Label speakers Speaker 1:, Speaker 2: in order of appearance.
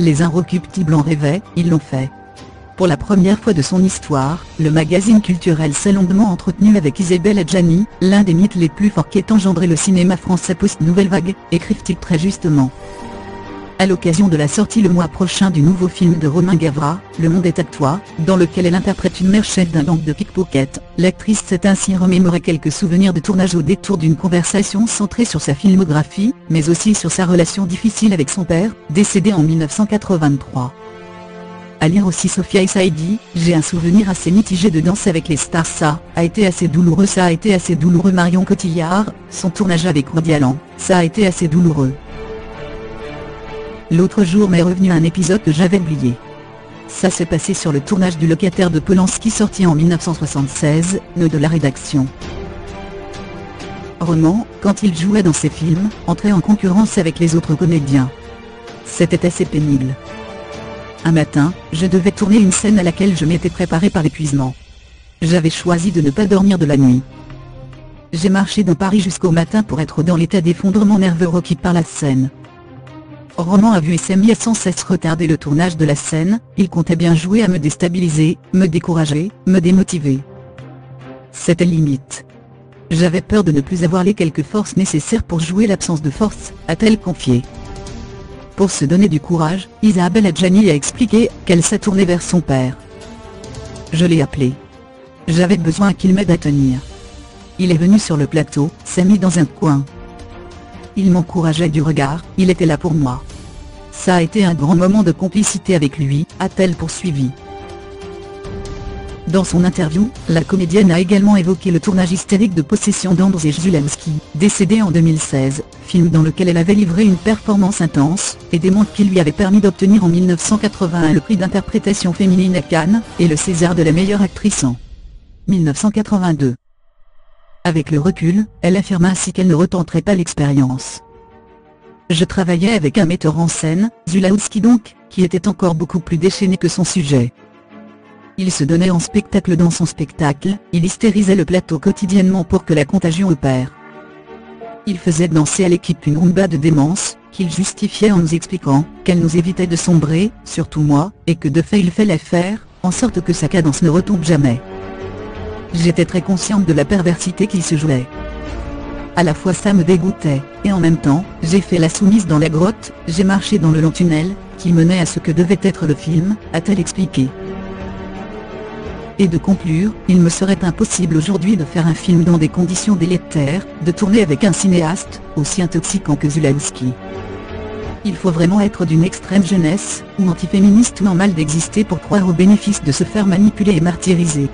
Speaker 1: les inrecuptibles en rêvaient, ils l'ont fait. Pour la première fois de son histoire, le magazine culturel s'est longuement entretenu avec Isabelle Adjani, l'un des mythes les plus forts qu'ait engendré le cinéma français post-Nouvelle Vague, écrivent-ils très justement. À l'occasion de la sortie le mois prochain du nouveau film de Romain Gavras, Le Monde est à toi, dans lequel elle interprète une mère chef d'un gang de pickpocket, l'actrice s'est ainsi remémoré quelques souvenirs de tournage au détour d'une conversation centrée sur sa filmographie, mais aussi sur sa relation difficile avec son père, décédé en 1983. À lire aussi Sophia et Saïdi, j'ai un souvenir assez mitigé de Danse avec les stars. Ça a été assez douloureux. Ça a été assez douloureux. Marion Cotillard, son tournage avec Woody Allen, ça a été assez douloureux. L'autre jour m'est revenu un épisode que j'avais oublié. Ça s'est passé sur le tournage du Locataire de Polanski sorti en 1976, nœud de la rédaction. Roman, quand il jouait dans ses films, entrait en concurrence avec les autres comédiens. C'était assez pénible. Un matin, je devais tourner une scène à laquelle je m'étais préparé par l'épuisement. J'avais choisi de ne pas dormir de la nuit. J'ai marché dans Paris jusqu'au matin pour être dans l'état d'effondrement nerveux requis par la scène. Roman a vu et s'est mis à sans cesse retarder le tournage de la scène, il comptait bien jouer à me déstabiliser, me décourager, me démotiver. C'était limite. J'avais peur de ne plus avoir les quelques forces nécessaires pour jouer l'absence de force, a-t-elle confié. Pour se donner du courage, Isabelle Adjani a expliqué qu'elle s'est tournée vers son père. Je l'ai appelé. J'avais besoin qu'il m'aide à tenir. Il est venu sur le plateau, s'est mis dans un coin. Il m'encourageait du regard, il était là pour moi. Ça a été un grand moment de complicité avec lui, a-t-elle poursuivi. Dans son interview, la comédienne a également évoqué le tournage hystérique de Possession d'Andrzej Zulawski, décédé en 2016, film dans lequel elle avait livré une performance intense, et démontre qui lui avait permis d'obtenir en 1981 le prix d'interprétation féminine à Cannes, et le César de la meilleure actrice en 1982. Avec le recul, elle affirma ainsi qu'elle ne retenterait pas l'expérience. Je travaillais avec un metteur en scène, Zulawski donc, qui était encore beaucoup plus déchaîné que son sujet. Il se donnait en spectacle dans son spectacle, il hystérisait le plateau quotidiennement pour que la contagion opère. Il faisait danser à l'équipe une rumba de démence, qu'il justifiait en nous expliquant qu'elle nous évitait de sombrer, surtout moi, et que de fait il fallait faire, en sorte que sa cadence ne retombe jamais. J'étais très consciente de la perversité qui se jouait. À la fois ça me dégoûtait, et en même temps, j'ai fait la soumise dans la grotte, j'ai marché dans le long tunnel, qui menait à ce que devait être le film, a-t-elle expliqué. Et de conclure, il me serait impossible aujourd'hui de faire un film dans des conditions délétères, de tourner avec un cinéaste, aussi intoxicant que Zulawski. Il faut vraiment être d'une extrême jeunesse, ou antiféministe ou en mal d'exister pour croire au bénéfice de se faire manipuler et martyriser.